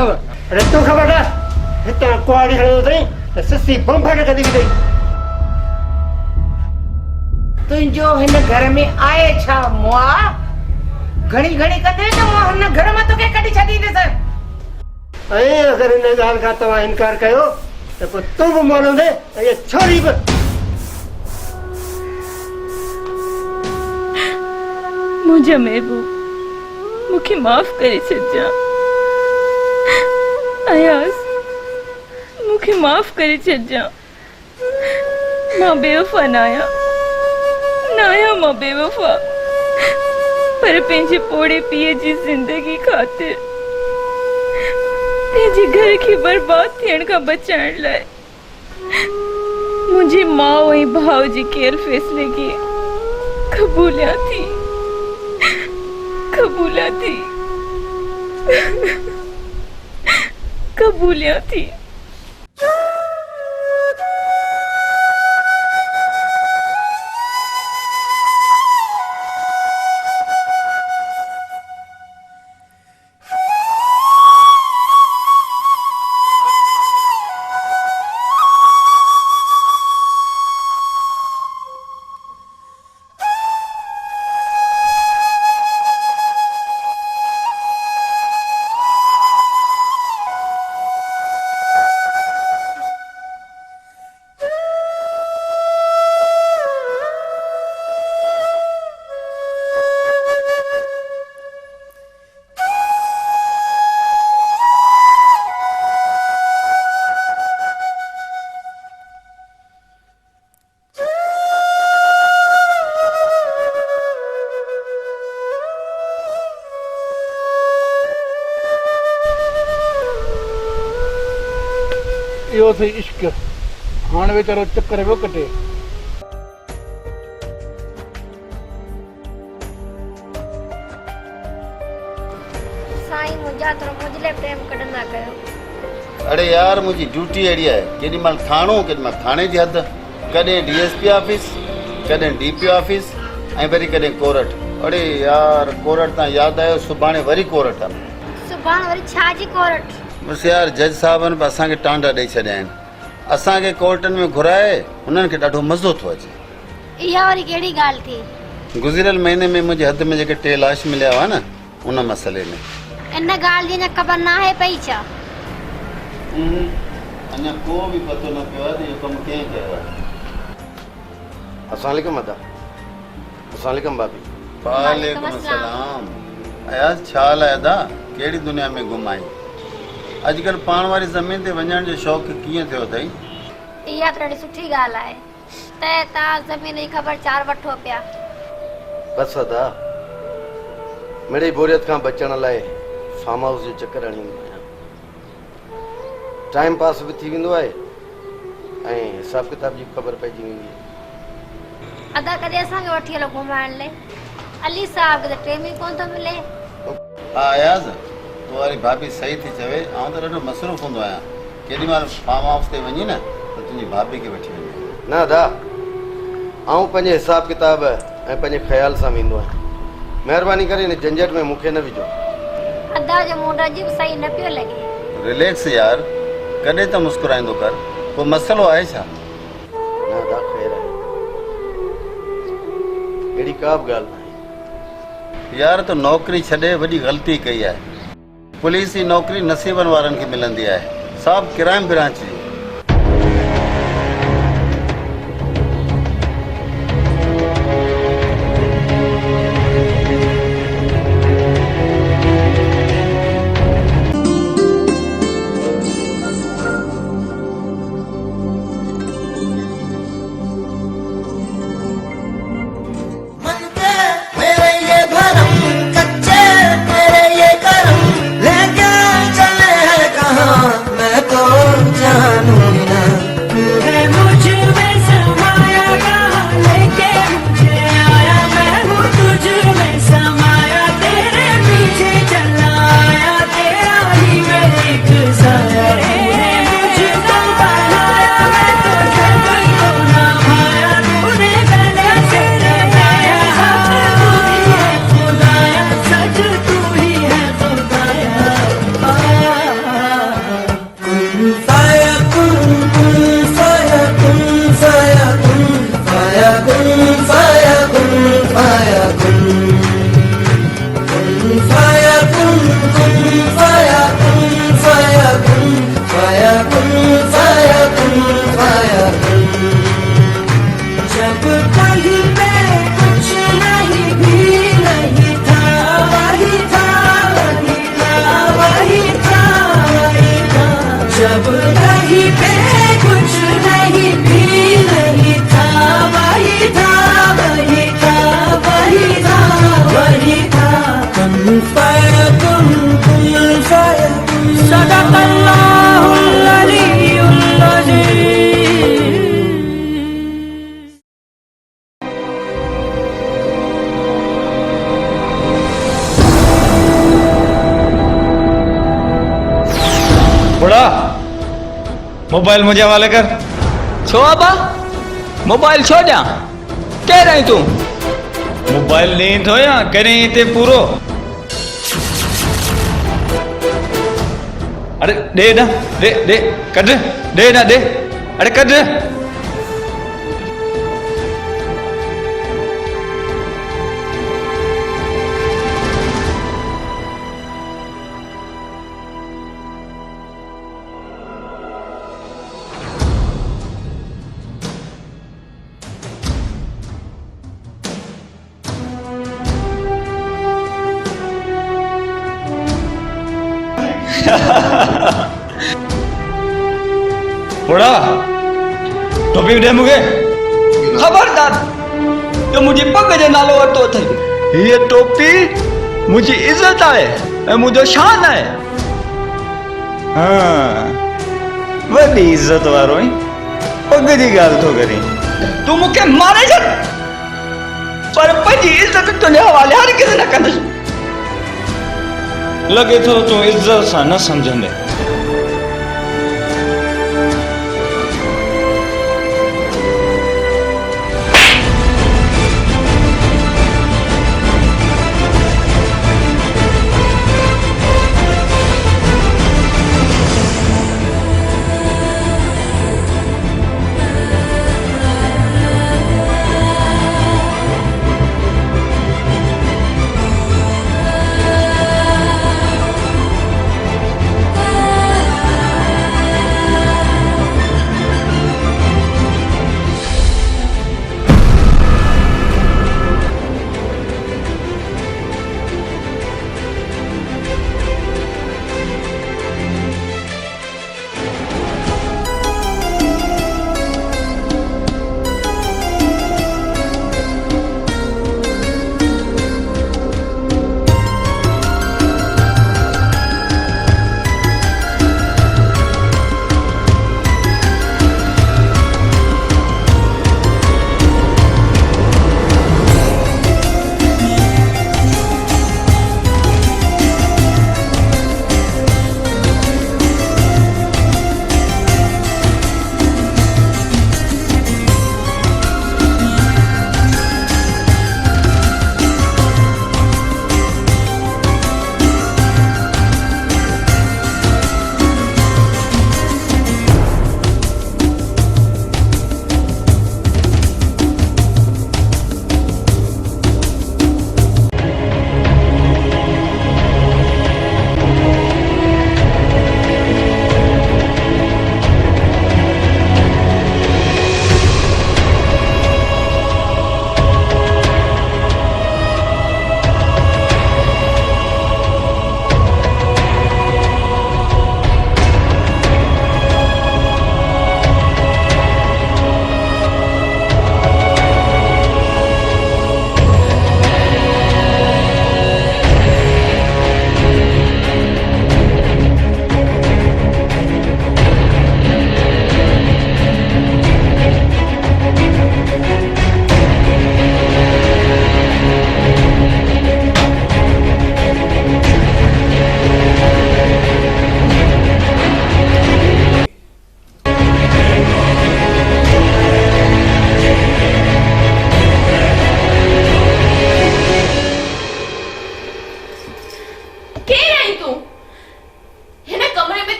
तो अरे तू खबर है इतना कुआड़ी खड़ो थई त ससी बम फाटे कदी भी थई तुंहिंजो हिन घर में आहे छा मुआ घणी घणी कंदे न मुआ हिन घर मां तोखे कढी छॾींदसि ऐं अगरि हिन ॻाल्हि खां तव्हां इनकार कयो त पोइ तूं बि मरंदे ऐं इहा छोरी बि मुझे महबूब मुझे माफ करे छजा अयास मुझे माफ करे छजा मां बेवफा ना आया मां बेवफा पर पंहिंजे पोड़े पीए जी जिंदगी खातिर पंहिंजे घर खे बर्बाद थियण खां बचाइण लाइ मुंहिंजी माउ ऐं भाउ जे कयल फ़ैसिले खे क़बूलिया थी कबूलिया थी इहो थी इश्क हाणे वीचारो चक्कर पियो कटे साईं मुंहिंजा थोरो मुंहिंजे लाइ प्रेम कढंदा कयो अरे यार मुंहिंजी ड्यूटी अहिड़ी आहे केॾी महिल थाणो केॾी महिल थाणे जी हद कॾहिं DSP ऑफिस कॾहिं DPO ऑफिस ऐं वरी कॾहिं कोर्ट अरे यार कोर्ट तां यादि आयो सुभाणे वरी कोर्ट आहे सुभाणे वरी छा जी कोर्ट बसि यार जज साहबनि बि असांखे टांडा ॾेई छॾिया आहिनि असांखे कोर्टनि में घुराए हुननि खे ॾाढो मज़ो थो अचे इहा वरी कहिड़ी ॻाल्हि थी गुज़िरियल महीने में मुंहिंजे हद में जेके 3 लाश मिलिया हुआ न उन मसइले में इन ॻाल्हि जी अञा ख़बर न आहे पई छा अञा को बि पतो न पियो आहे त इहो कमु कंहिं कयो आहे अस्सलाम अदा अस्सलाम भाभी वालेकुम अस्सलाम अयाज़ छा हाल आहे अदा कहिड़ी दुनिया में गुम आई अॼुकल्ह पाण वारी ज़मीन ते वञण जो शौक़ु कीअं थियो अथई इहा त ॾाढी सुठी ॻाल्हि आहे त तव्हां ज़मीन जी ख़बर चार वठो पिया बस अदा मिड़ई बोरियत खां बचण लाइ फार्म हाउस जो चक्कर हणींदो आहियां टाइम पास बि थी वेंदो आहे ऐं हिसाब किताब जी ख़बर पइजी वेंदी आहे अदा कॾहिं असांखे वठी हलो घुमाइण लाइ अली साहब खे त टाइम ई कोन थो मिले हा अयाज़ तो वारी भाभी सही थी चवे आउं त ॾाढो मसरूफ़ हूंदो आहियां केॾी महिल फार्म हाउस ते वञी न त तुंहिंजी भाभी खे वठी वञे न अदा आउं पंहिंजे हिसाब किताब ऐं पंहिंजे ख़्याल सां वेंदो आहियां महिरबानी करे हिन झंझट में मूंखे न विझो अदा जो मूड अजीब सही न पियो लॻे रिलैक्स यार कॾहिं त मुस्कुराईंदो कर को मसइलो आहे छा न अदा ख़ैर आहे अहिड़ी का बि ॻाल्हि न आहे यार तो नौकरी छॾे वॾी ग़लती कई आहे पुलिस जी नौकरी नसीबनि वारनि खे मिलंदी आहे सब क्राइम ब्रांच जी मैं तो जहाँ बुढ़ा मोबाइल मुझे हवाले कर। छो अबा मोबाइल छो ॾियां? कह रही तू? मोबाइल नहीं थो या करें इते पूरो। अरे दे ना, दे कट, दे ना दे, अरे कट। बुढ़ा टोपी दे मुझे। खबरदार जो मुझे पग जे नालो वरितो अथई। ये टोपी मुझी इज्जत आहे ऐं मुंहिंजो शान आहे। हाँ वॾी इज्जत वारो आई पग जी ॻाल्हि थो करी। तू मूंखे मारे छॾ पर पंहिंजी इज्जत तुंहिंजे हवाले हर किथे न कंदुसि। लगे थो तूं इज्जत सां न सम्झंदे।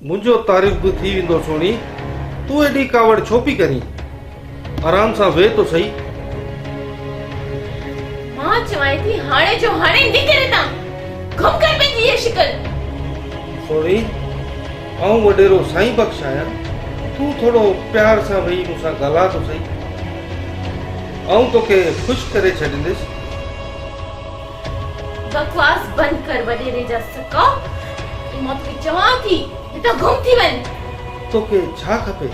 मुंहिंजो तारीफ़ बि थी वेंदो सोनी। तूं एॾी कावड़ छो पई करीं? आराम सां वेह तो सही। मां चवां थी हाणे जो हाणे निकिरे ता घुम कर पंहिंजी ये शिकल। सोनी आऊं वॾेरो साईं बख़्श आहियां। तूं थोरो प्यार सां वेही मूंसां ॻाल्हा तो सही। आऊं तोखे ख़ुशि करे छॾींदुसि। बकवास बंद कर वॾेरे जा सका। मां तोखे चवां थी त घुम थी वञ। तोखे छा खपे?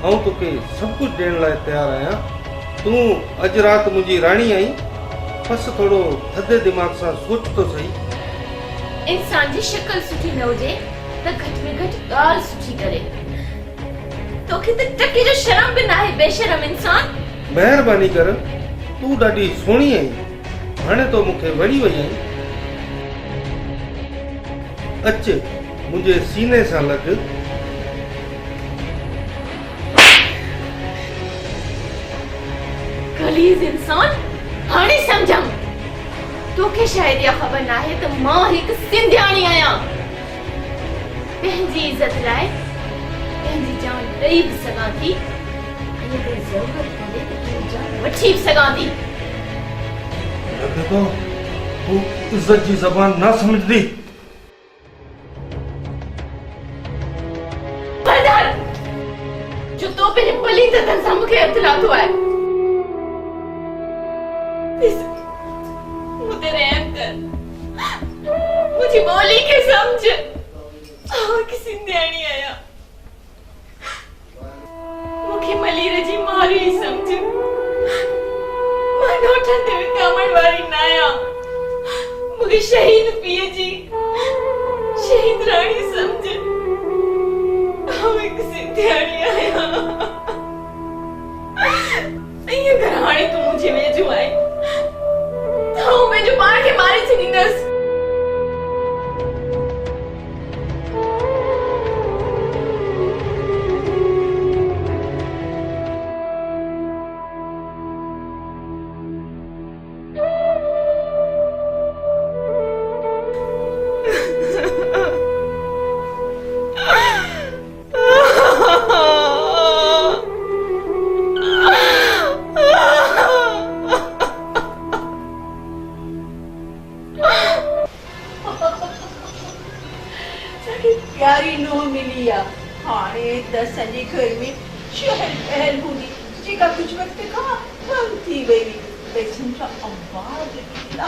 आऊं तोखे सभु कुझु ॾियण लाइ तयारु आहियां। तूं अॼु राति मुंहिंजी राणी आई। बसि थोरो थधे दिमाग़ सां सोच तो सही। इंसान जी शक्ल सुठी न हुजे त घटि में घटि ॻाल्हि सुठी करे। तोखे त टके जो शर्म बि न आहे बेशरम इंसान। महिरबानी कर। तूं ॾाढी सुहिणी आहीं। हाणे तो मूंखे वणी वई आहीं। अच मुंहिंजे सीने सां लॻ। गलीज़ इंसान, हाणे समझम। तोखे शायद इहा ख़बर न आहे त मां हिकु सिंधियाणी आहियां। पंहिंजी इज़त लाइ पंहिंजी जान ॾेई बि सघां थी, ऐं अगरि ज़रूरत पवे त पंहिंजी जान वठी बि सघां थी। लॻे थो तूं इज़त जी ज़बान न समझदी। बरदार, जो तो पंहिंजे पलीतनि सां मूंखे हथु लाथो आहे। मुझे रहम कर, मुझे बोली के समझ। किसी न्याणी आया मुखे मलीर जी मारी समझ। मां नोटन ते कामण वारी न आया। मुखे शहीद पिए जी शहीद रानी समझ। एक सिंधियाणी आया। ये घर हाणे तू मुझे वेझो आहे तो मैं जो पार के मारी छॾींदसि। प्यारी नो मिली आ हाणे त सॼे घर में चहल पहल हूंदी। जेका कुछ वक्त खां बंद थी वई बेसन का आवाज निकला।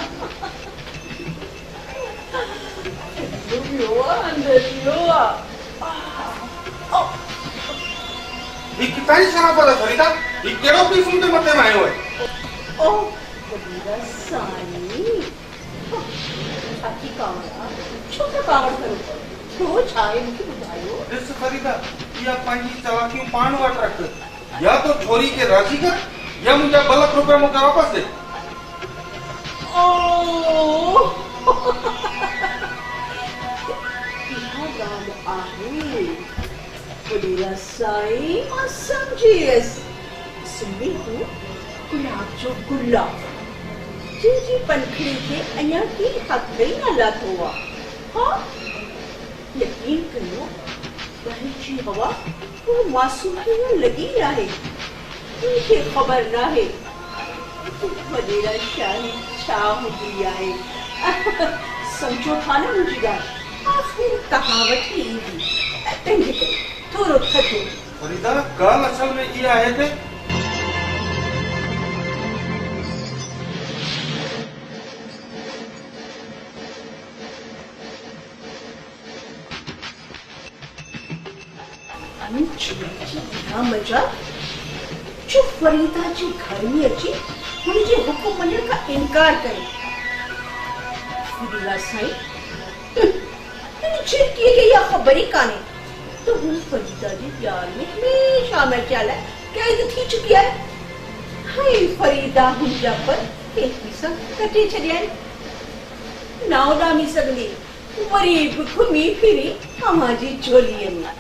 अंदर यो ये किताई शराबत है फरीदा। ये केड़ो पीस मुंडे मथे में आयो है। ओ बदीरा सानी छाती कावड़ा छोटा कावड़ करो छो छाए मुझे बुझायो। इस फरीदा या पांजी चालाकियों पान वट रख। या तो छोरी के राजी कर या मुझे बलक रुपए मुझे वापस दे। ओ यहाँ गाल आहे बदीरा साई मां समझियस। सुनी हूँ गुलाब जो गुलाब जी पंखड़ी के अञा की हक ही न लाथो आ। हाँ यकीन करो घर जी हवा वो मासूम खे लगी रहे। मुझे खबर ना है वडेरा शाही छा हूंदी आहे। समझो था ना मुंहिंजी ॻाल्हि। आख़िर कहावत ही ईंदी तंहिंजे करे थोरो थधो। फरीदा ॻाल्हि असल में इहा आहे त मजा जो फरीदा जी घर में अची मुझे हुक्म मञण का इनकार करे। फरीदा साईं छिड़की के या खबर ही काने तो वो फरीदा जी प्यार में हमेशा में चला कैद थी चुकी है। हाय फरीदा हुंजा पर एक भी संग कटे छड़िया ना उडामी सगली वरी भी घुमी फिरी हमारी झोली में।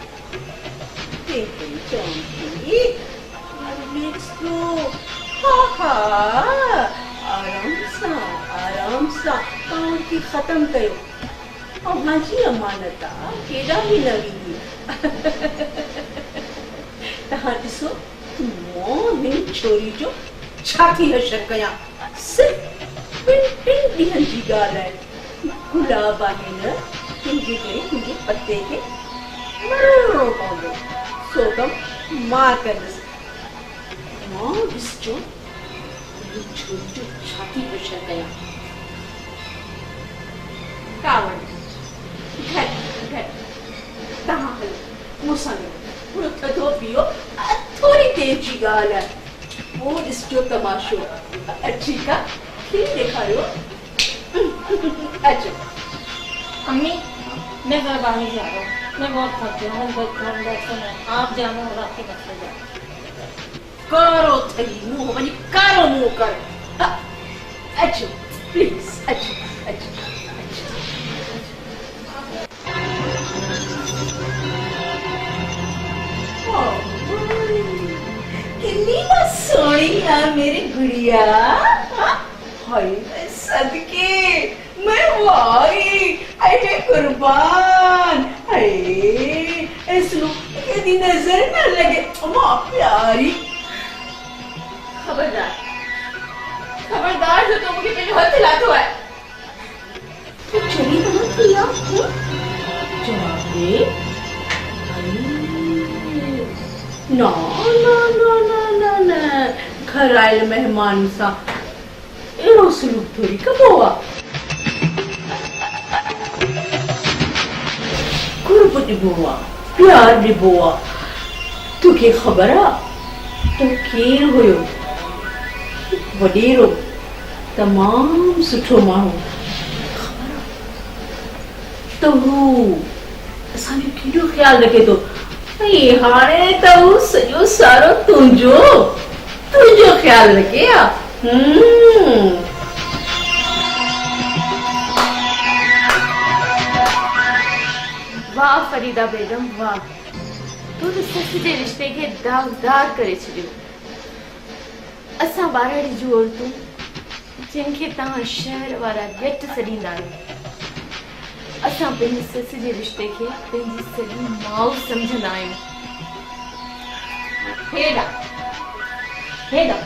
आराम सा कावड़ की खत्म कयो। हाजी अमानत आ केड़ा भी न वेंदी। तहां ॾिसो मोह छोरी जो छा थी हशर कयां। सिर्फ टिन ॾींहंनि जी ॻाल्हि आहे। गुलाब आहे न तुंहिंजे करे मुंहिंजे पते खे मरणो पवंदो। सो कम मां कंदसि। मां ॾिसजो छोरी जो छाती हशर कयां। कावड़ घर घर तहां हलो मूंसां थोरो थधो पीओ। थोरी देर जी ॻाल्हि आहे पोइ ॾिसजो तमाशो। ठीकु आहे खीर ॾेखारियो। अचो अम्मी मैं घर बाहर जा रहा हूँ। मैं बहुत थक गया हूँ। आप जानो और आपके बच्चे जाओ। करो थई मुंह वञी कारो मुंह कर। अचो प्लीज अचो अचो अचो। ना मेरी गुड़िया। हाय मैं सदके, मैं वाई अरे कुर्बान। हाय इसनु कदी नजर न लगे मां प्यारी। खबरदार खबरदार जो तुम मुझे पहले हाथ हिलातो है। तू चली कहां थी यार? जाके ना ना ना ना ना ना घर आयल मेहमान सा एड़ो सलूक थोड़ी कबोआ। कुर्ब डिबोआ, प्यार डिबोआ। तुके खबर आ तो केर हुयो? वडेरो तमाम सुठो माण्हू खबर आ तो हू असांजो केॾो ख्याल रखे थो। ऐं हाणे त हू सॼो सारो तुंहिंजो ख्याल रखे आ। वाह फरीदा बेगम वाह, तू तो सस जे रिश्ते के दागदार करे छॾियो। असां ॿारहड़ी जूं औरतूं जिनखे तव्हां शहर वारा ॼट सॾींदा आहियो, असां पंहिंजी सस जे रिश्ते खे पंहिंजी सॼी माउ सम्झंदा आहियूं। हेॾा हेॾा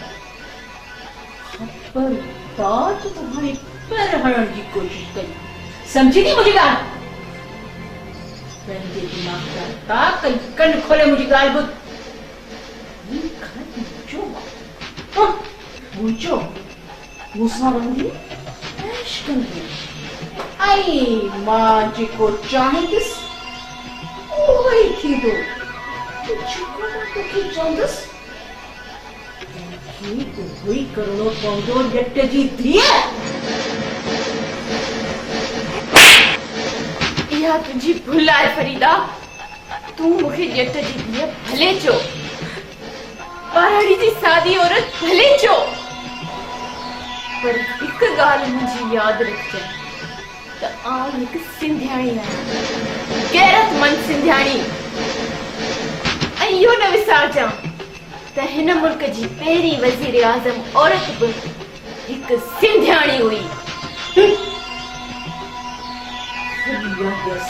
खबरदार तुम्हारी पैर हणण जी कोशिश कई, समझी नहीं मुझे ॻाल्हि? पंहिंजे दिमाग़ जा ताक कन खोले मुझी ॻाल्हि ॿुध। मुंहिंजो मूंसां रहंदी ऐश कंदी ऐं मां जेको चाहींदसि उहो ई थींदो। जेको मां तोखे चवंदसि तोखे उहो ई करिणो पवंदो ॼट जी धीअ। इहा तुंहिंजी भुल आहे फरीदा। तूं मूंखे ॼट जी धीअ भले चओ, ॿारहड़ी जी सादी औरत भले चओ, पर हिकु ॻाल्हि मुंहिंजी यादि रखजांइ त आउं हिकु सिंधियाणी आहियां, गैरतमंद सिंधियाणी। ऐं इहो न विसारजां त हिन मुल्क जी पहिरीं वज़ीर आज़म औरत बि हिकु सिंधियाणी हुई।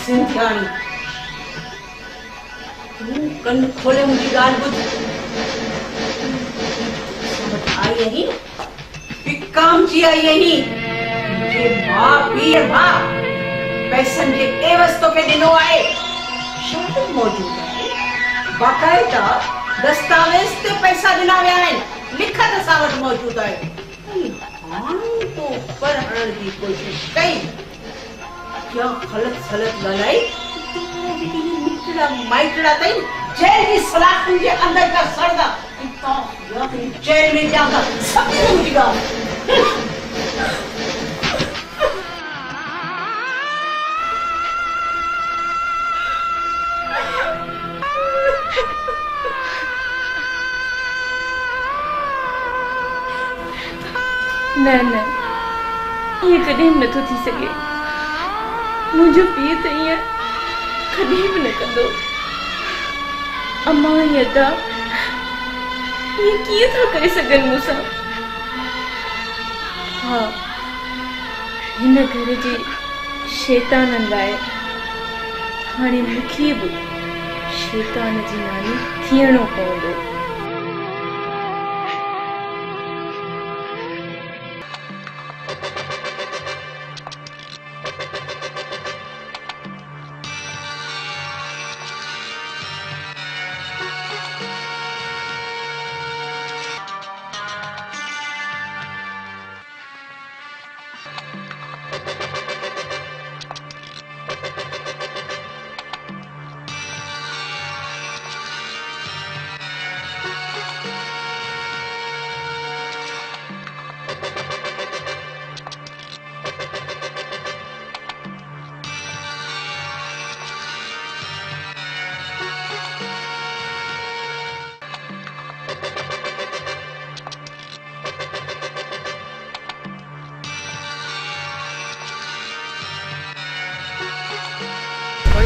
सिंधियाणी तूं कन खोले मुंहिंजी ॻाल्हि ॿुध। आई आहीं काम जी आई आहीं। मुंहिंजे माउ पीउ भाउ पैसनि जे एवज़ तोखे ॾिनो आहे। शर्त मौजूदु आहे, बाक़ाइदा दस्तावेज़ ते पैसा ॾिना विया आहिनि, लिखत असां वटि मौजूदु आहे। हाणे तो पर हणण जी कोशिश कई, क्या ग़लत सलत ॻाल्हाई? मिटड़ा माइटड़ा अथई जेल जी सलाखुनि जे अंदरि का सड़दा जेल में जाऊंगा। समझ मुझी ॻाल्हि? न न, ईअं कॾहिं बि नथो थी सघे। मुंहिंजो पीउ त ईअं कॾहिं बि न कंदो। अम्मा ऐं अदा ईअं कीअं था करे सघनि मूंसां? हा, हिन घर जे शैताननि लाइ हाणे मूंखे बि शैतान जी नानी थियणो पवंदो।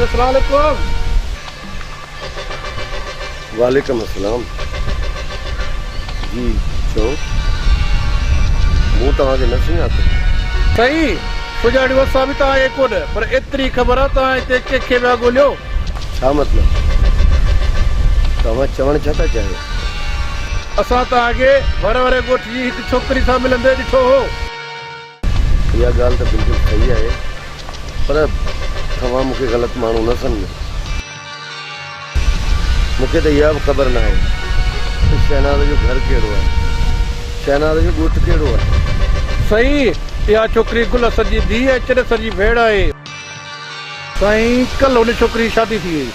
अस्सलाम वालेकुम। वालेकुम अस्सलाम। जी छो मूं तव्हांखे न सुञातो सही सुञाणी असां बि तव्हां कोन पर एतिरी ख़बर आहे तव्हां हिते कंहिंखे विया ॻोल्हियो छा मतिलबु तव्हां चवणु छा था चाहियो असां तव्हांखे वर वारे ॻोठ जी हिकु छोकिरी सां मिलंदे ॾिठो हो इहा ॻाल्हि त बिल्कुलु सही आहे पर तव्हां मूंखे ग़लति माण्हू न सम्झो मूंखे त इहा बि ख़बर न आहे त शहनाज़ जो घर कहिड़ो आहे शहनाज़ जो ॻोठ कहिड़ो आहे सही इहा छोकिरी गुल सजी धीउ ऐं चिर सजी भेण आहे साईं कल्ह हुन छोकिरी जी शादी थी वई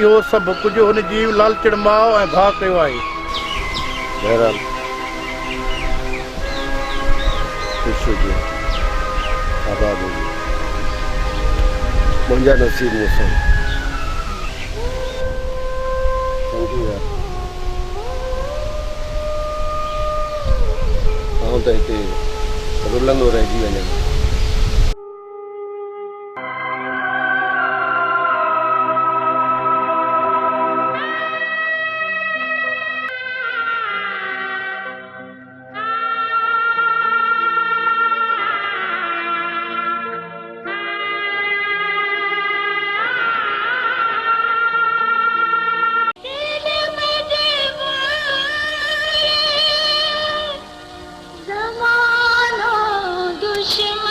इहो सभु कुझु हुन जी लालचड़ माउ ऐं भाउ कयो आहे बहरहाल ख़ुशि हुजे आबाद हुजे मुंहिंजा नसीब मूंसां थैंक यू यार आउं त हिते रुलंदो रहिजी वञा दुश्मन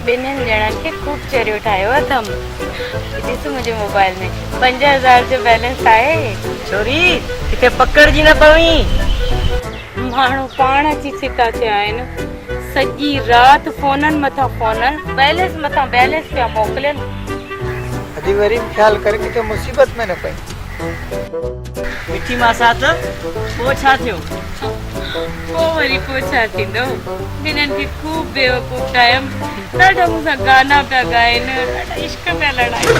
ॿिन्हिनि ॼणनि खे ख़ूब चरियो ठाहियो अथमि। ॾिस मुंहिंजे मोबाइल में 5000 जो बैलेंस आहे। छोरी किथे पकड़जी न पवी। माण्हू पाण अची सिका थिया आहिनि। सॼी राति फ़ोननि मथां फ़ोननि, बैलेंस मथां बैलेंस पिया मोकिलियनि। अॼु वरी ख़्यालु करे किथे मुसीबत में न पई। मिठी मां साथ पोइ छा थियो? पोइ वरी पोइ छा थींदो? हिननि खे ख़ूब बेवकूफ़ ठाहियमि। ॾाढा मूंसां गाना पिया ॻाइनि, ॾाढा इश्क पिया लड़ाइनि।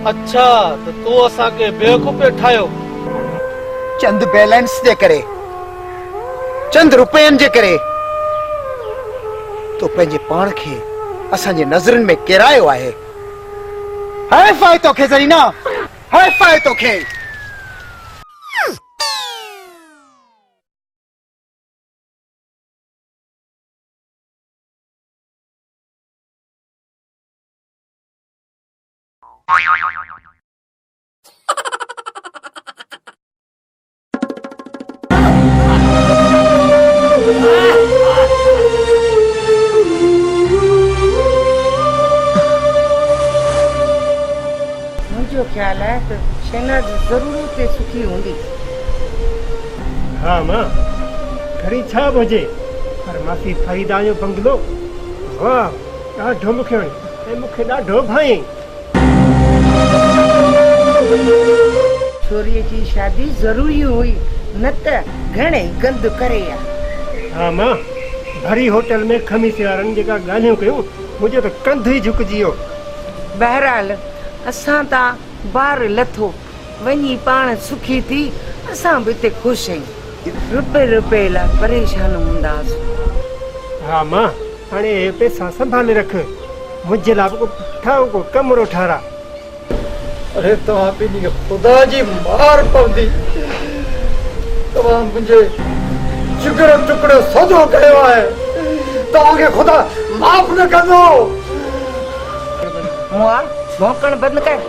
अच्छा त तूं असांखे बेवकूफ़ पियो ठाहियो। चंद बैलेंस जे करे, चंद रुपयनि जे करे तो पंहिंजे पाण खे असांजे नज़रनि में किरायो आहे। हैफ़ आहे तोखे ज़रीना, हैफ़ आहे तोखे। मुंहिंजो ख़्यालु आहे त शहनाज ज़रूर उते सुखी हूंदी। हाँ मां, घड़ी 6 बजे पर मासी फरीदा जो बंगलो, वाह ॾाढो मूंखे वणी ऐं मूंखे ॾाढो भाई। छोरीअ जी शादी ज़रूरी हुई, न त घणेई गंद करे आ। हाँ मां, भरी होटल में खमीसे वारनि जेका ॻाल्हियूं कयूं, मुंहिंजो त कंध ई झुकिजी वियो। बहरहाल असां ता ॿार लथो, वञी पाण सुखी थी, असां बि हिते ख़ुशि आहियूं। रुपए लाइ परेशान हूंदासीं। हाँ मां, हाणे हे पैसा संभाले रख, मुंहिंजे लाइ को ठाहो को कमरो ठारा। अरे तव्हां पंहिंजी ख़ुदा जी मार पवंदी। तव्हां मुंहिंजे जिगर टुकड़ो सौदो कयो आहे, तव्हांखे ख़ुदा माफ़ न कंदो। मुआ भौंकण बंदि कर।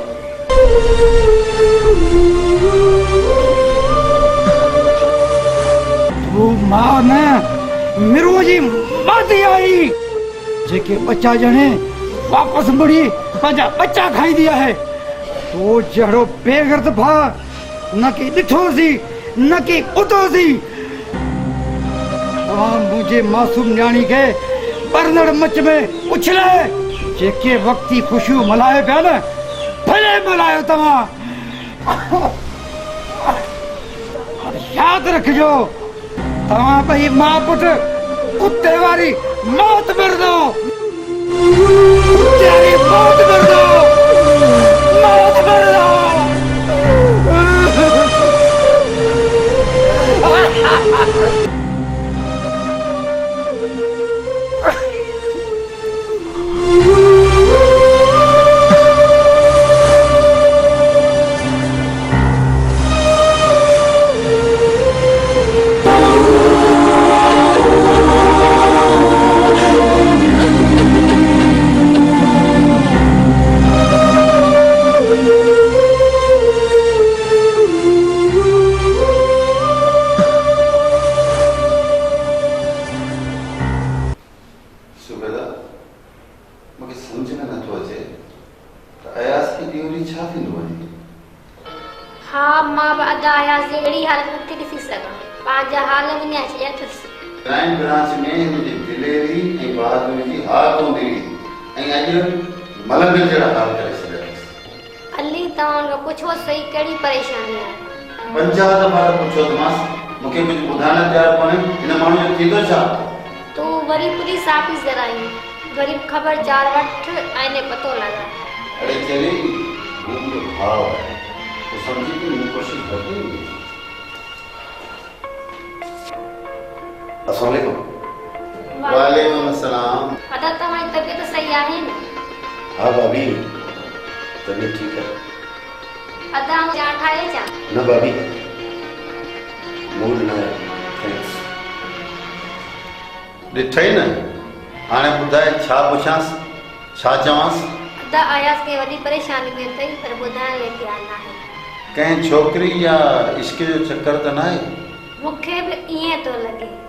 तूं मां न मिरो जी माती आई, जेके बच्चा ॼणे वापसि मुड़ी पंहिंजा बच्चा खाईंदी आहे। तूं जहिड़ो बेगर्द भाउ न की ॾिठोसीं न की ॿुधोसीं। तव्हां मुंहिंजे मासूम न्याणी खे बरनड़ मच में उछले, जेके वक़्ती ख़ुशियूं मल्हायो पिया न, भले मल्हायो तव्हां। यादि रखिजो, तव्हां ॿई मां पुटु कुते वारी मौत मरदो, कुते वारी मौत मरदो, मौत मरदो। हाँ मां अदा आयासीं, अहिड़ी हालत नथी ॾिसी सघां, पंहिंजा हाल विञाए छॾिया अथसि। क्राइम ब्रांच में मुंहिंजी दिलेरी ऐं बहादुरी जी हार पवंदी हुई ऐं अॼु मलंग जहिड़ा हाल करे छॾिया। अली तव्हां खां पुछो सही कहिड़ी परेशानी आहे? 50 दफ़ा पुछो तमांसि, मूंखे कुझु ॿुधाइण तयारु कोन्हे। हिन माण्हू जो थींदो छा? तूं वरी पुलिस ऑफिसर आई, वरी ख़बरचार वठ ऐं ने पतो लॻा। अरे चली हू मुंहिंजो भाउ आहे, तूं सम्झी थी मुंहिंजी कोशिशि घटि। अस्सलाम वालेकुम। वालेकुम अस्सलाम। अदा तव्हांजी तबीयत सही आहे न? हाँ भाभी, तबीयत ठीक है। अदा चाह ठाहे छा? न भाभी, मूड न है, थैंक्स। ॾिठई न, हाणे ॿुधाए छा पुछांसि, छा चवांसि? त आयास खे वॾी परेशानी में अथई पर ॿुधाइण लाइ तयारु न आहे। कंहिं छोकिरी या इश्क जो चक्कर त न आहे? मूंखे बि ईअं थो लॻे।